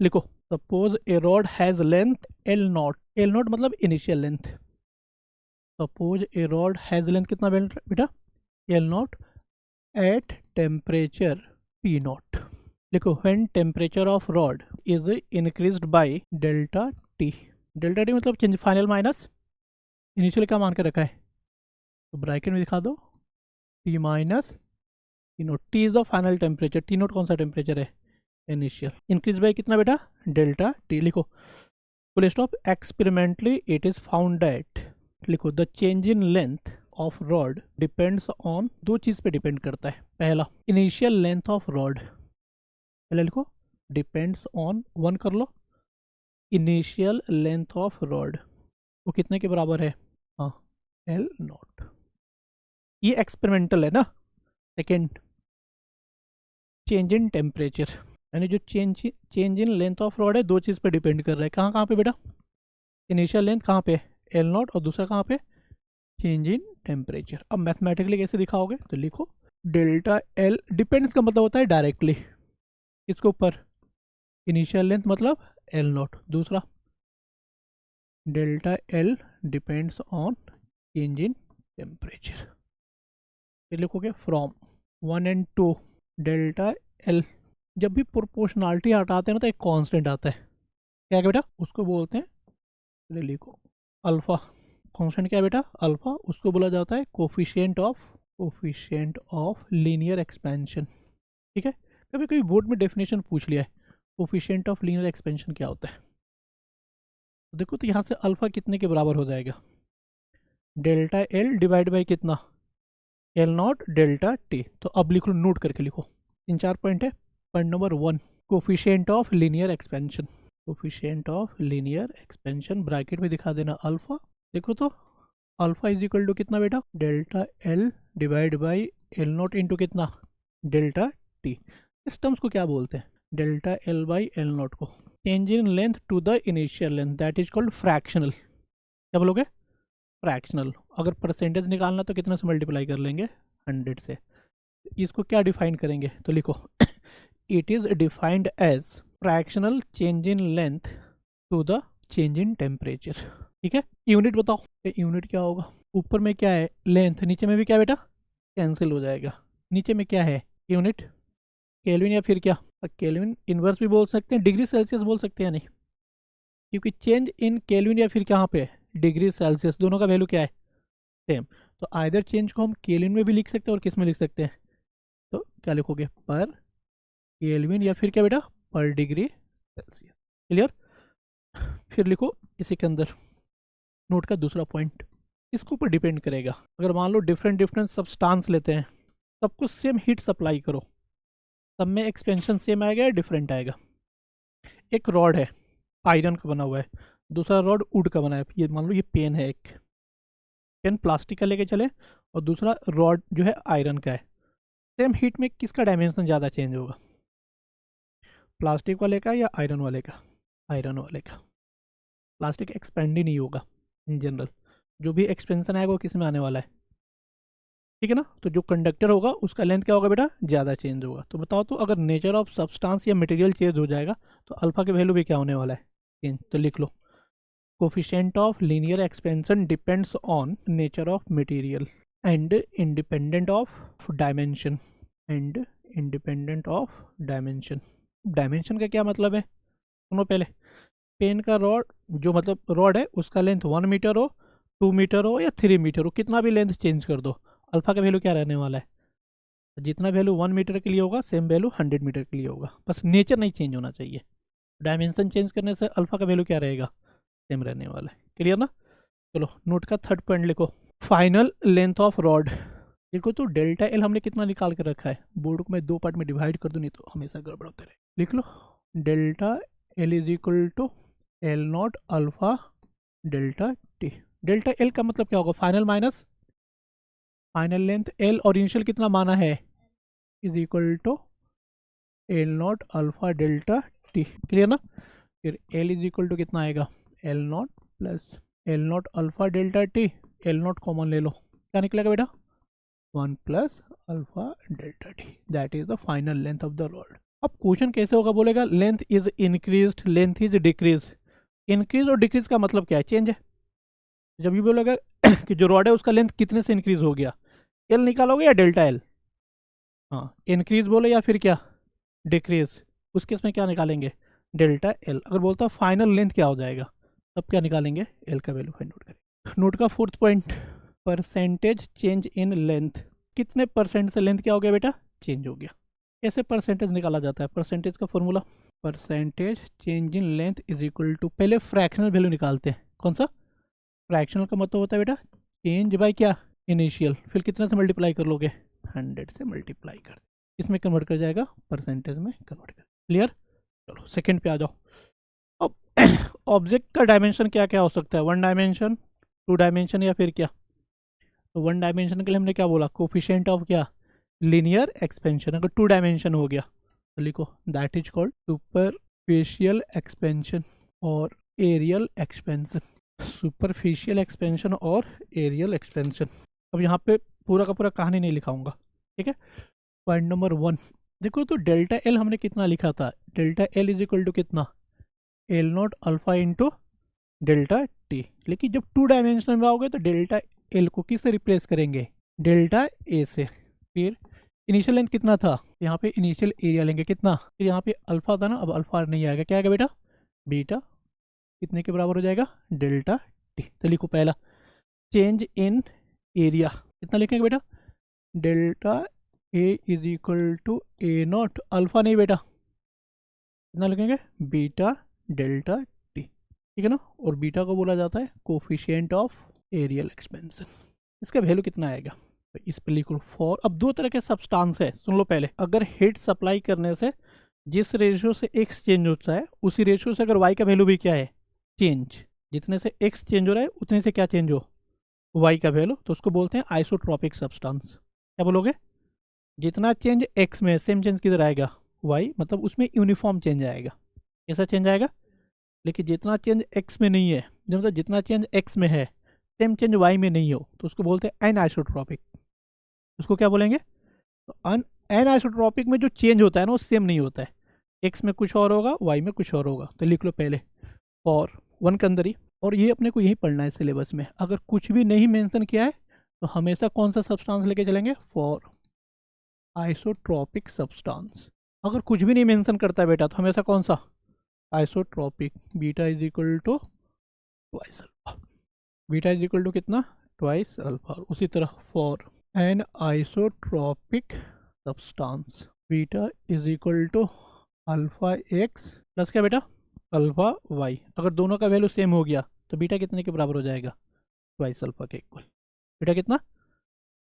लिखो, suppose a rod has length L naught, L naught मतलब initial length. Suppose a rod has length कितना बेटा, L naught at temperature P naught. लिखो, when temperature of rod is increased by delta T, delta T मतलब change final minus initial का मान के रखा है, तो ब्रैकेट में दिखा दो T minus T naught. T is the final temperature, T naught कौन सा टेम्परेचर है, इनिशियल। इंक्रीज बाय कितना बेटा, डेल्टा टी। लिखो full stop, experimentally it is found that, लिखो the change in length of rod depends on, दो चीज पे डिपेंड करता है। पहला इनिशियल लेंथ ऑफ रॉड, पहले लिखो डिपेंड्स ऑन, वन कर लो, इनिशियल लेंथ ऑफ रॉड वो कितने के बराबर है, हाँ एल नॉट। ये एक्सपेरिमेंटल है ना। सेकेंड चेंज इन टेम्परेचर, यानी जो change in length of rod है दो चीज़ पे डिपेंड कर रहा है। कहाँ कहाँ पे बेटा, इनिशियल लेंथ कहाँ पे, एल नॉट, और दूसरा कहाँ पे, चेंज इन टेम्परेचर। अब मैथमेटिकली कैसे दिखाओगे, तो लिखो डेल्टा एल, डिपेंड्स का मतलब होता है डायरेक्टली इसके ऊपर, इनिशियल लेंथ मतलब एल नॉट, दूसरा delta L depends on change in temperature. फिर लिखोगे फ्रॉम 1 and 2 डेल्टा एल, जब भी प्रोपोर्शनलिटी हटाते हैं ना तो एक कांस्टेंट आता है, क्या है बेटा, उसको बोलते हैं, चलिए लिखो अल्फा। कांस्टेंट क्या है बेटा, अल्फा, उसको बोला जाता है कोफिशिएंट ऑफ लीनियर एक्सपेंशन। ठीक है, कभी कभी बोर्ड में डेफिनेशन पूछ लिया है, कोफिशिएंट ऑफ लीनियर एक्सपेंशन क्या होता है। तो देखो, तो यहाँ से अल्फा कितने के बराबर हो जाएगा, डेल्टा एल डिवाइड बाई कितना, एल नॉट डेल्टा टी। तो अब लिख लो, नोट करके लिखो, 3-4 पॉइंट है। Point number 1, coefficient of linear expansion, coefficient of linear expansion bracket में दिखा देना अल्फा। देखो तो अल्फा इज इक्वल टू कितना बेटा, delta L divide by L naught into कितना, डेल्टा टी। इस टर्म्स को क्या बोलते हैं, delta L by L naught को change in length to the initial length, that is called fractional. क्या बोलोगे, फ्रैक्शनल। अगर परसेंटेज निकालना तो कितना से मल्टीप्लाई कर लेंगे, 100 से। इसको क्या डिफाइन करेंगे, तो लिखो it is defined as fractional change in length to the change in temperature. ठीक है, यूनिट बताओ, यूनिट क्या होगा, ऊपर में क्या है लेंथ, नीचे में भी क्या बेटा, कैंसिल हो जाएगा। नीचे में क्या है यूनिट, केल्विन या फिर क्या, केल्विन इनवर्स भी बोल सकते हैं, डिग्री सेल्सियस बोल सकते हैं नहीं, क्योंकि चेंज इन केल्विन या फिर कहाँ पे डिग्री सेल्सियस, दोनों का वैल्यू क्या है, सेम। तो आइदर चेंज को हम केल्विन में भी लिख सकते हैं और किस में लिख सकते हैं, तो क्या लिखोगे, पर केल्विन या फिर क्या बेटा, पर डिग्री सेल्सियस। क्लियर। फिर लिखो इसी के अंदर नोट का दूसरा पॉइंट, इसके ऊपर डिपेंड करेगा। अगर मान लो डिफरेंट सब्सटेंस लेते हैं, सबको सेम हीट सप्लाई करो, सब में एक्सपेंशन सेम आएगा या डिफरेंट आएगा। एक रॉड है आयरन का बना हुआ है, दूसरा रॉड वुड का बना है, ये मान लो ये पेन है, एक पेन प्लास्टिक का लेके चले और दूसरा रॉड जो है आयरन का है, सेम हीट में किसका डायमेंशन ज़्यादा चेंज होगा, प्लास्टिक वाले का या आयरन वाले का, आयरन वाले का। प्लास्टिक एक्सपेंड ही नहीं होगा इन जनरल, जो भी एक्सपेंशन आएगा वो किस में आने वाला है, ठीक है ना। तो जो कंडक्टर होगा उसका लेंथ क्या होगा बेटा, ज़्यादा चेंज होगा। तो बताओ, तो अगर नेचर ऑफ सब्सटेंस या मटेरियल चेंज हो जाएगा तो अल्फा के वैल्यू भी क्या होने वाला है, चेंज। तो लिख लो coefficient of linear expansion depends on nature of material and independent of dimension, and independent of dimension. Dimension का क्या मतलब है, सुनो पहले, पेन का रॉड जो मतलब रॉड है उसका लेंथ 1 मीटर हो, 2 मीटर हो या 3 मीटर हो, कितना भी लेंथ चेंज कर दो, अल्फा का वैल्यू क्या रहने वाला है, जितना वैल्यू 1 मीटर के लिए होगा सेम वैल्यू 100 मीटर के लिए होगा, बस नेचर नहीं चेंज होना चाहिए। डायमेंशन चेंज करने से अल्फा का वैल्यू क्या रहेगा, सेम रहने वाला है। क्लियर ना। चलो नोट का थर्ड पॉइंट लिखो, फाइनल लेंथ ऑफ रॉड। देखो तो डेल्टा एल हमने कितना निकाल कर रखा है, बोर्ड को मैं 2 पार्ट में डिवाइड कर दूँ, नहीं तो हमेशा गड़बड़ होते रहे। लिख लो delta L is equal to L not alpha delta T. Delta L का मतलब क्या होगा, final minus final length, L और इनिशियल कितना माना है, is equal to L not alpha delta T. Clear ना। फिर एल इज इक्वल टू कितना आएगा, L naught plus L not alpha delta T, L naught common ले लो, क्या निकलेगा बेटा, 1 plus alpha delta T, that is the final length of the rod. अब क्वेश्चन कैसे होगा, बोलेगा length is increased, length is decrease. Increase और डिक्रीज का मतलब क्या है, चेंज है। जब ये बोलेगा कि जो रॉड है उसका लेंथ कितने से इंक्रीज हो गया, एल निकालोगे या डेल्टा एल। हाँ, इंक्रीज बोले या फिर क्या डिक्रीज, उस केस में क्या निकालेंगे, डेल्टा एल। अगर बोलता फाइनल लेंथ क्या हो जाएगा, तब क्या निकालेंगे, एल का वैल्यू फाइंड आउट करेंगे। नोट का fourth point, percentage change in length. कितने परसेंट से लेंथ क्या हो गया बेटा, चेंज हो गया। कैसे परसेंटेज निकाला जाता है, परसेंटेज का formula, percentage change in length is equal to, पहले फ्रैक्शनल वैल्यू निकालते हैं। कौन सा, फ्रैक्शनल का मतलब होता है बेटा चेंज बाय क्या, इनिशियल, फिर कितने से मल्टीप्लाई कर लोगे, 100 से मल्टीप्लाई कर, इसमें कन्वर्ट कर जाएगा, परसेंटेज में कन्वर्ट कर। क्लियर। चलो सेकंड पे आ जाओ। अब ऑब्जेक्ट का डायमेंशन क्या क्या हो सकता है, 1 डायमेंशन, 2 डायमेंशन या फिर क्या। तो 1 डायमेंशन के लिए हमने क्या बोला, कोफिशिएंट ऑफ क्या, लीनियर एक्सपेंशन। अगर 2 डायमेंशन हो गया तो लिखो that is called superficial expansion और एरियल एक्सपेंशन। सुपरफिशियल एक्सपेंशन और एरियल एक्सपेंशन। अब यहाँ पे पूरा का पूरा कहानी नहीं लिखाऊंगा, ठीक है। पॉइंट नंबर 1 देखो, तो डेल्टा एल हमने कितना लिखा था, delta L is equal to कितना, L not alpha into delta T. लेकिन जब 2 डायमेंशन में आओगे तो डेल्टा एल को किससे रिप्लेस करेंगे, डेल्टा ए से। फिर इनिशियल लेंथ कितना था, यहाँ पे इनिशियल एरिया लेंगे कितना, फिर यहाँ पे अल्फा था ना, अब अल्फा नहीं आएगा, क्या आएगा बेटा, बीटा, कितने के बराबर हो जाएगा, डेल्टा टी। तो लिखो पहला चेंज इन एरिया कितना लिखेंगे बेटा, delta A is equal to A naught, alpha नहीं बेटा, कितना लिखेंगे, बीटा डेल्टा टी, ठीक है ना। और बीटा को बोला जाता है कोफिशिएंट ऑफ एरियल एक्सपेंशन। इसका वैल्यू कितना आएगा, तो इस पर लिखो फॉर। अब 2 तरह के सब्सटेंस है, सुन लो पहले। अगर हीट सप्लाई करने से जिस रेशियो से एक्स चेंज होता है, उसी रेशियो से अगर वाई का वैल्यू भी क्या है, चेंज, जितने से एक्स चेंज हो रहा है उतने से क्या चेंज हो, वाई का वैल्यू, तो उसको बोलते हैं आइसोट्रॉपिक सब्सटेंस। क्या बोलोगे, जितना चेंज एक्स में, सेम चेंज किधर आएगा, वाई, मतलब उसमें यूनिफॉर्म चेंज आएगा। कैसा चेंज आएगा, लेकिन जितना चेंज एक्स में नहीं है, जो मतलब जितना चेंज एक्स में है सेम चेंज वाई में नहीं हो, तो उसको बोलते हैं एनआइसोट्रॉपिक। उसको क्या बोलेंगे, तो एनआइसोट्रॉपिक में जो चेंज होता है ना वो सेम नहीं होता है, एक्स में कुछ और होगा, वाई में कुछ और होगा। तो लिख लो पहले फॉर 1 के अंदर ही, और ये अपने को यही पढ़ना है सिलेबस में। अगर कुछ भी नहीं मेंशन किया है तो हमेशा कौन सा सब्सटेंस लेके चलेंगे, फॉर आइसोट्रॉपिक सब्सटेंस। अगर कुछ भी नहीं मेंशन करता है बेटा तो हमेशा कौन सा, isotropic, beta is equal to twice alpha, beta is equal to कितना, ट्वाइस अल्फा। उसी तरह for anisotropic substance, beta is equal to alpha x plus क्या बेटा, अल्फा वाई। अगर दोनों का वैल्यू सेम हो गया तो बीटा कितने के बराबर हो जाएगा, ट्वाइस अल्फा के इक्वल। बीटा कितना,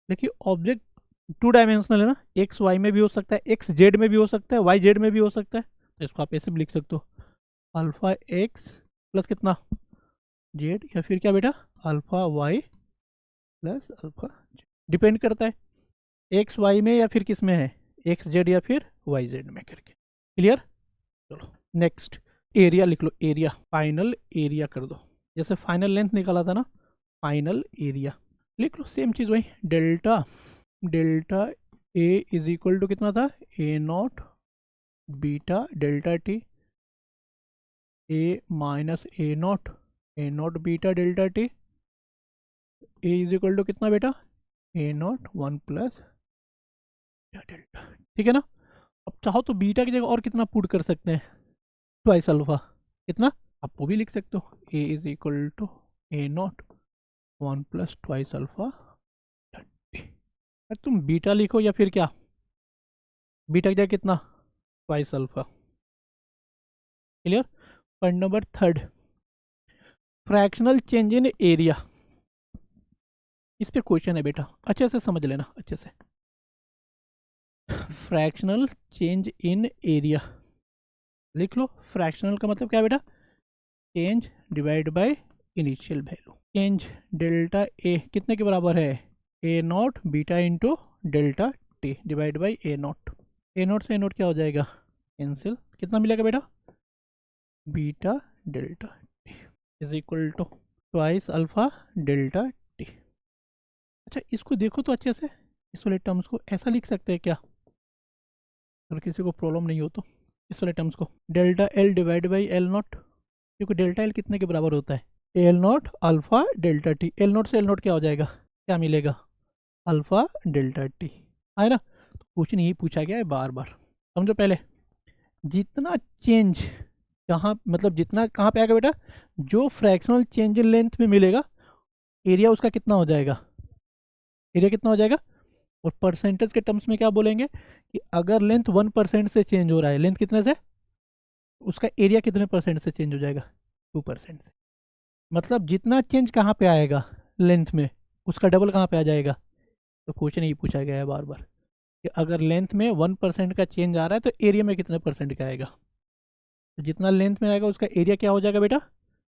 देखिए ऑब्जेक्ट 2 डायमेंशनल है ना, एक्स वाई में भी हो सकता है, एक्स जेड में भी हो सकता है, वाई जेड में भी हो सकता है। तो इसको आप ऐसे भी लिख सकते हो, अल्फा एक्स प्लस कितना, जेड, या फिर क्या बेटा, alpha Y plus alpha z. Depend करता है एक्स वाई में या फिर किस में है, एक्स जेड या फिर वाई जेड में करके। क्लियर। चलो नेक्स्ट, एरिया लिख लो, एरिया, फाइनल एरिया कर दो। जैसे फाइनल लेंथ निकाला था ना, फाइनल एरिया लिख लो, सेम चीज़ वही, delta, delta A is equal to कितना था, A naught beta delta T, A minus A naught beta delta T, A is equal to कितना बेटा, ए नॉट 1 प्लस डेल्टा, ठीक है ना। अब चाहो तो बीटा की जगह और कितना पुट कर सकते हैं, ट्वाइस अल्फा, कितना, आप वो भी लिख सकते हो, A is equal to A naught 1 plus twice alpha. तुम बीटा लिखो या फिर क्या, बीटा की जगह कितना, twice alpha. Clear. Point number 3, fractional change in area. इस पे क्वेश्चन है बेटा, अच्छे से समझ लेना, अच्छे से। फ्रैक्शनल चेंज इन एरिया लिख लो। फ्रैक्शनल का मतलब क्या है बेटा, change divide by initial value. Change delta A कितने के बराबर है, A naught beta into delta T divide by A naught. A naught से ए नॉट क्या हो जाएगा, कैंसिल, कितना मिलेगा बेटा, beta delta T is equal to twice alpha delta t. अच्छा इसको देखो तो अच्छे से, इस वाले टर्म्स को ऐसा लिख सकते हैं क्या, अगर किसी को प्रॉब्लम नहीं हो तो इस वाले टर्म्स को, delta L divide by L not, क्योंकि डेल्टा एल कितने के बराबर होता है, L not alpha delta T, L not से एल नॉट क्या हो जाएगा, क्या मिलेगा, अल्फा डेल्टा टी, है ना। तो क्वेश्चन यही पूछा गया है बार बार, समझो। पहले जितना चेंज कहाँ, मतलब जितना कहाँ पे आएगा बेटा, जो फ्रैक्शनल चेंज इन लेंथ में मिलेगा, एरिया उसका कितना हो जाएगा, एरिया कितना हो जाएगा। और परसेंटेज के टर्म्स में क्या बोलेंगे कि अगर लेंथ 1% से चेंज हो रहा है, लेंथ कितने से, उसका एरिया कितने परसेंट से चेंज हो जाएगा, 2% से। मतलब जितना चेंज कहाँ पे आएगा लेंथ में, उसका डबल कहाँ पे आ जाएगा। तो क्वेश्चन यही पूछा गया है बार बार कि अगर लेंथ में 1% का चेंज आ रहा है तो एरिया में कितने परसेंट का आएगा। तो जितना लेंथ में आएगा उसका एरिया क्या हो जाएगा बेटा,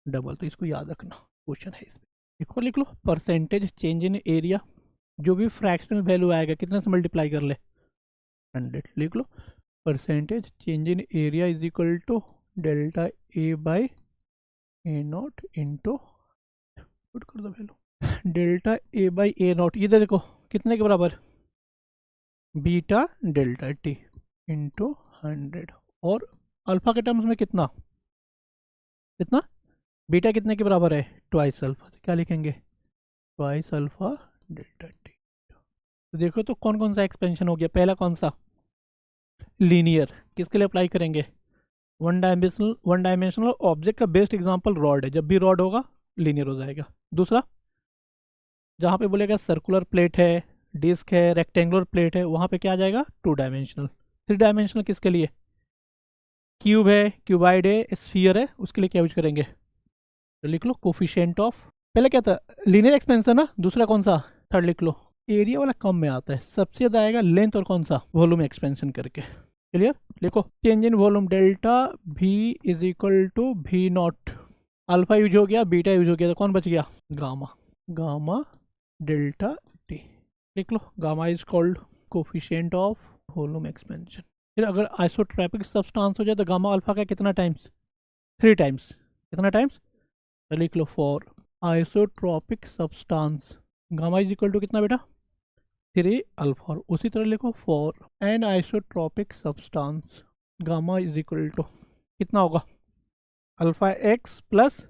डबल। तो इसको याद रखना, क्वेश्चन है इसमें। लिखो, लिख लो, परसेंटेज चेंज इन एरिया, जो भी फ्रैक्शनल वैल्यू आएगा कितने से मल्टीप्लाई कर ले, 100। लिख लो, percentage change in area is equal to delta A by A naught into, put कर दो value, delta A by A naught, इधर देखो कितने के बराबर, बीटा डेल्टा टी इंटू 100। और अल्फा के टर्म्स में कितना, कितना, बीटा कितने के बराबर है, ट्वाइस अल्फा। तो क्या लिखेंगे, ट्वाइस अल्फा डेल्टा टी। तो देखो तो कौन कौन सा एक्सपेंशन हो गया, पहला कौन सा, लीनियर, किसके लिए अप्लाई करेंगे, वन डायमेंशनल ऑब्जेक्ट का बेस्ट एग्जांपल रॉड है, जब भी रॉड होगा लीनियर हो जाएगा। दूसरा, जहाँ पे बोलेगा सर्कुलर प्लेट है, डिस्क है, रेक्टेंगुलर प्लेट है, वहाँ पे क्या आ जाएगा, 2 डायमेंशनल। 3 डायमेंशनल किसके लिए, क्यूब है, क्यूबाइड है, स्फीयर है, उसके लिए क्या यूज करेंगे। तो लिख लो कोफिशिएंट ऑफ, पहले क्या था, लीनियर एक्सपेंशन ना, दूसरा कौन सा, थर्ड लिख लो। एरिया वाला कम में आता है, सबसे ज्यादा आएगा लेंथ और कौन सा, वॉल्यूम एक्सपेंशन करके। क्लियर, लिखो, चेंज इन वॉल्यूम डेल्टा भी इज इक्वल टू भी नॉट, अल्फा यूज हो गया, बीटा यूज हो गया, तो कौन बच गया, गामा, गामा डेल्टा टी। लिख लो, gamma is called coefficient of volume expansion. फिर अगर आइसोट्रोपिक सब्सटेंस हो जाए तो गामा अल्फा का कितना टाइम्स, 3 टाइम्स, कितना टाइम्स, तो लिख लो, for isotropic substance gamma is equal to कितना बेटा, 3 अल्फा। और उसी तरह लिखो, for anisotropic substance gamma is equal to कितना होगा, alpha x plus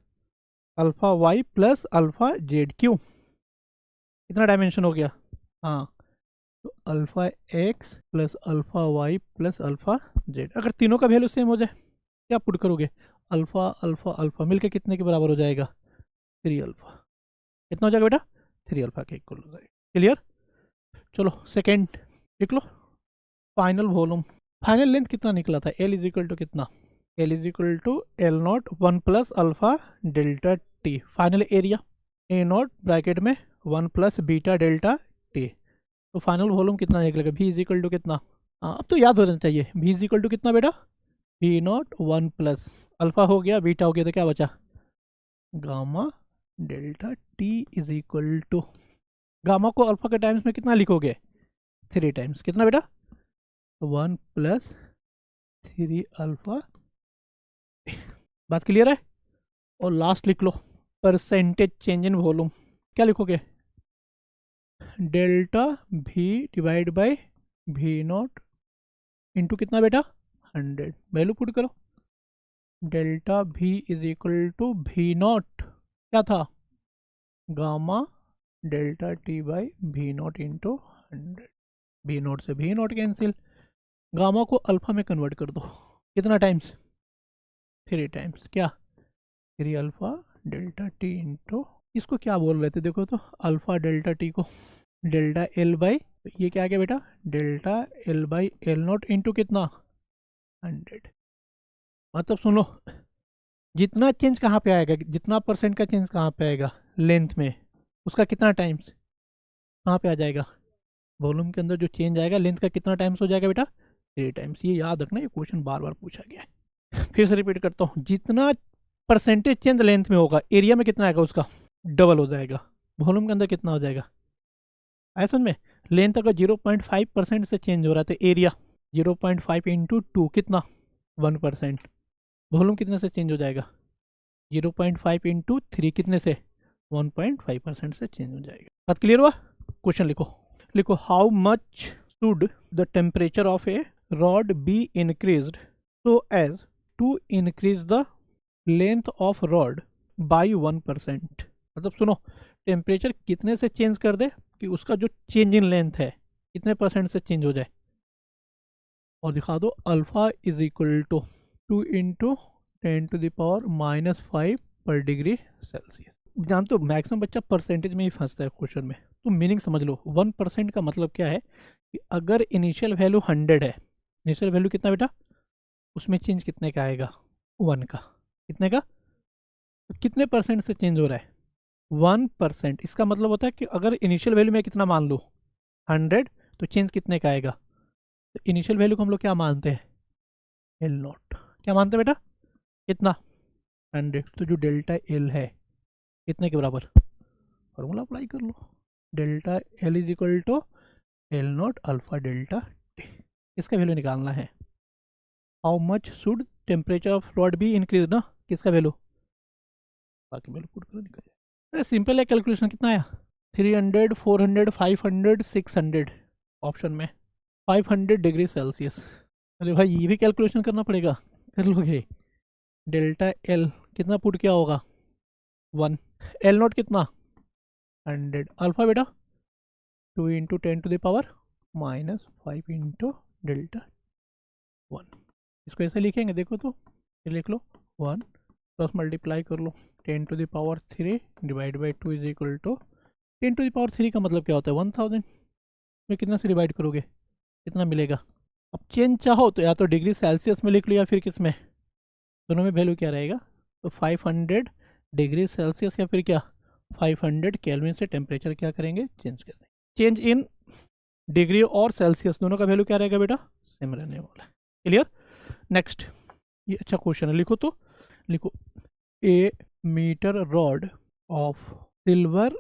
alpha Y plus alpha Z. क्यों, कितना डायमेंशन हो गया, हाँ, तो alpha x plus alpha Y plus alpha Z. अगर तीनों का वैल्यू सेम हो जाए क्या पुट करोगे, अल्फा अल्फा अल्फा मिलके कितने के बराबर हो जाएगा, 3 अल्फा। कितना हो जाएगा बेटा, 3 अल्फा के इक्वल हो जाएगा। क्लियर, चलो सेकेंड लिख लो, फाइनल वॉल्यूम, फाइनल लेंथ कितना निकला था, एल इज इक्वल टू कितना, l is equal to L naught 1 plus alpha delta t. Final area a naught bracket में 1 प्लस बीटा डेल्टा टी। तो फाइनल वॉल्यूम कितना निकलेगा, भी इज इक्वल टू कितना, हाँ अब तो याद हो जाना चाहिए, भी इज इक्वल टू कितना बेटा, भी नॉट 1 प्लस अल्फा हो गया, बीटा हो गया, तो क्या बचा, gamma delta T is equal to, gamma को अल्फा के टाइम्स में कितना लिखोगे, 3 टाइम्स, कितना बेटा, 1 प्लस 3 अल्फा। बात क्लियर है। और लास्ट लिख लो, परसेंटेज चेंज इन वॉल्यूम, क्या लिखोगे, डेल्टा भी डिवाइड बाय भी नॉट इंटू कितना बेटा, 100। वैल्यू पुट करो, डेल्टा भी इज इक्वल टू भी नॉट क्या था, गामा डेल्टा टी बाई भी नॉट इंटू 100। भी नॉट से भी नॉट कैंसिल, गामा को अल्फा में कन्वर्ट कर दो, कितना टाइम्स, 3 टाइम्स, क्या 3 अल्फा डेल्टा टी इंटू, इसको क्या बोल रहे थे देखो तो, अल्फा डेल्टा टी को डेल्टा एल बाई, ये क्या आ गया बेटा, delta L by L naught into कितना, 100। मतलब सुनो, जितना चेंज कहाँ पे आएगा, जितना परसेंट का चेंज कहाँ पे आएगा लेंथ में, उसका कितना टाइम्स कहाँ पे आ जाएगा, वॉल्यूम के अंदर जो चेंज आएगा लेंथ का कितना टाइम्स हो जाएगा बेटा, 3 टाइम्स। ये याद रखना, ये क्वेश्चन बार बार पूछा गया है। फिर से रिपीट करता हूँ, जितना परसेंटेज चेंज लेंथ में होगा एरिया में कितना आएगा उसका डबल हो जाएगा, वॉल्यूम के अंदर कितना हो जाएगा, आया समझ में। लेंथ अगर 0.5% से चेंज हो रहा है तो एरिया 0.5 इंटू 2 कितना, 1%। वॉल्यूम कितने से चेंज हो जाएगा, 0.5 इंटू 3 कितने से, 1.5% से चेंज हो जाएगा। बात क्लियर हुआ। क्वेश्चन लिखो, लिखो, how much should the temperature of a rod be increased so as to increase the length of rod by 1%। मतलब सुनो, टेम्परेचर कितने से चेंज कर दे कि उसका जो चेंज इन लेंथ है कितने परसेंट से चेंज हो जाए। और दिखा दो alpha is equal to 2 into 10⁻⁻5 पर डिग्री सेल्सियस। जानते हो मैक्सिमम बच्चा परसेंटेज में ही फंसता है क्वेश्चन में, तो मीनिंग समझ लो। 1% का मतलब क्या है कि अगर इनिशियल वैल्यू 100 है, इनिशियल वैल्यू कितना बेटा, उसमें चेंज कितने का आएगा, 1 का। कितने का, तो कितने परसेंट से चेंज हो रहा है, 1%। इसका मतलब होता है कि अगर इनिशियल वैल्यू में कितना मान लो 100, तो चेंज कितने का आएगा। तो इनिशियल वैल्यू को हम लोग क्या मानते हैं, एल नॉट। क्या मानते हैं बेटा, कितना, 100। तो जो डेल्टा एल है कितने के बराबर, फॉर्मूला अप्लाई कर लो, delta L is equal to L not alpha delta T. इसका वैल्यू निकालना है, how much should temperature of rod be increase ना, किसका वैल्यू, बाकी वैल्यू पुट करो निकल जाए। अरे सिंपल है, कैलकुलेशन कितना आया, 300 400 500 600, ऑप्शन में 500 डिग्री सेल्सियस। अरे भाई ये भी कैलकुलेशन करना पड़ेगा, कर लोगे। डेल्टा एल कितना पुट किया होगा, 1, एल नोट कितना 100, alpha beta 2 into 10⁻⁻5 into delta 1। इसको ऐसे लिखेंगे, देखो तो ये लिख लो 1 प्लस मल्टीप्लाई कर लो 10⁻³ divide by 2 is equal to 10⁻³ का मतलब क्या होता है 1000 में कितना से डिवाइड करोगे कितना मिलेगा। अब चेंज चाहो तो या तो डिग्री सेल्सियस में लिख लो या फिर किस में, दोनों में वैल्यू क्या रहेगा, तो 500 डिग्री सेल्सियस या फिर क्या 500 केल्विन से टेम्परेचर क्या करेंगे, चेंज कर देंगे। चेंज इन डिग्री और सेल्सियस दोनों का वैल्यू क्या रहेगा बेटा, सेम रहने वाला है। क्लियर। नेक्स्ट, ये अच्छा क्वेश्चन है, लिखो तो, लिखो a meter rod of silver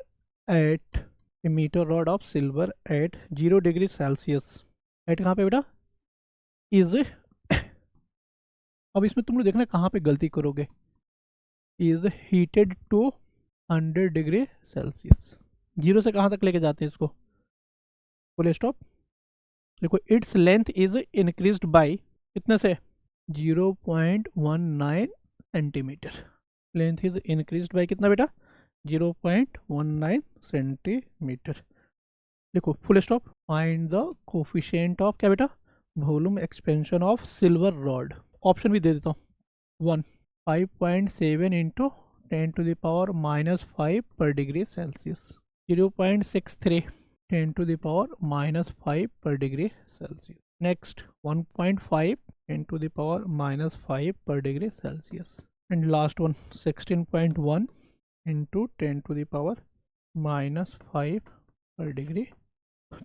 at, a meter rod of silver at 0 degree Celsius, at कहाँ पे बेटा, इज अब इसमें तुम लोग देखना कहाँ पे गलती करोगे, is heated to 100 degree Celsius. 0 से कहाँ तक लेके जाते हैं इसको, फुल स्टॉप। देखो its length is increased by कितने से, 0.19 centimetre. Length is increased by कितना बेटा, 0.19 सेंटीमीटर। देखो full stop. Find the coefficient of क्या बेटा, volume expansion of silver rod. Option भी दे देता हूँ, 1 5.7 इंटू 10⁻⁻5 पर डिग्री सेल्सियस, 0.63 10⁻⁻5 पर डिग्री सेल्सियस। नेक्स्ट 1.5 10⁻⁻5 पर degree Celsius, and last one 16.1 into 10⁻⁻5 पर डिग्री।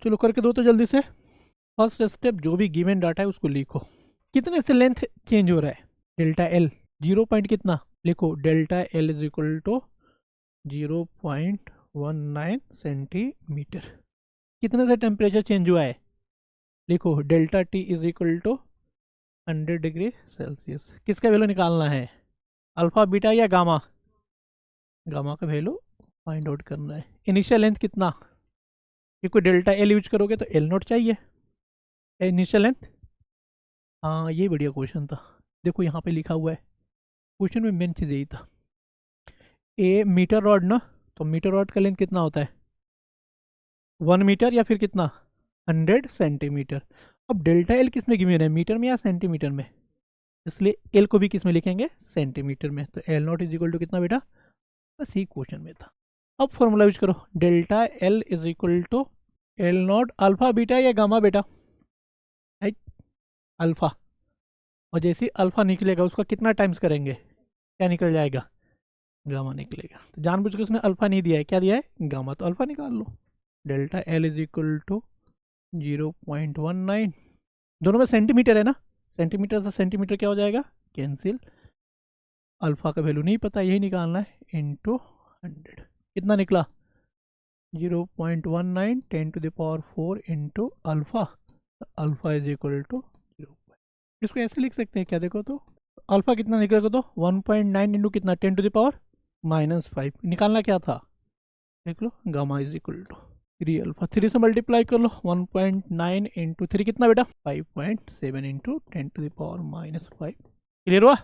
चलो करके दो तो जल्दी से। फर्स्ट स्टेप, जो भी गिवन डाटा है उसको लिखो, कितने से लेंथ चेंज हो रहा है, डेल्टा एल 0 पॉइंट कितना, लिखो delta L is equal to 0.19 centimetre. कितने से टेम्परेचर चेंज हुआ है, लिखो delta T is equal to 100 degree Celsius. किसका वैल्यू निकालना है, अल्फा बीटा या गामा, गामा का वैल्यू फाइंड आउट करना है। इनिशियल लेंथ कितना, क्योंकि डेल्टा एल यूज करोगे तो एल नोट चाहिए, इनिशियल लेंथ। हाँ ये बढ़िया क्वेश्चन था, देखो यहाँ पे लिखा हुआ है, क्वेश्चन में मेन चीज़ यही था। ए मीटर रॉड ना, तो मीटर रॉड का लेंथ कितना होता है 1 मीटर या फिर कितना 100 सेंटीमीटर। अब डेल्टा एल किस में गिवन है, मीटर में या सेंटीमीटर में, इसलिए एल को भी किस में लिखेंगे, सेंटीमीटर में। तो L not is equal to कितना बेटा, बस यही क्वेश्चन में था। अब फॉर्मूला यूज करो, delta L is equal to L not alpha beta या गामा बेटा, राइट, अल्फा। और जैसे ही अल्फा निकलेगा उसका कितना टाइम्स करेंगे, क्या निकल जाएगा, गामा निकलेगा। तो जानबूझ के उसने अल्फा नहीं दिया है, क्या दिया है, गामा, तो अल्फा निकाल लो। Delta L is equal to 0.19, दोनों में सेंटीमीटर है ना, सेंटीमीटर से सेंटीमीटर क्या हो जाएगा, कैंसिल। अल्फा का वैल्यू नहीं पता, यही निकालना है, इंटू 100। कितना निकला 0.19 10⁻⁴ into alpha, alpha is equal to 0। इसको ऐसे लिख सकते हैं क्या, देखो तो अल्फा कितना निकलेगा, तो 1.9 इंटू कितना 10⁻⁻5 निकालना क्या था, देख लो, gamma is equal to 3 alpha, 3 से मल्टीप्लाई कर लो, 1.9 इंटू 3 कितना बेटा 5.7 इंटू 10⁻⁵। क्लियर हुआ?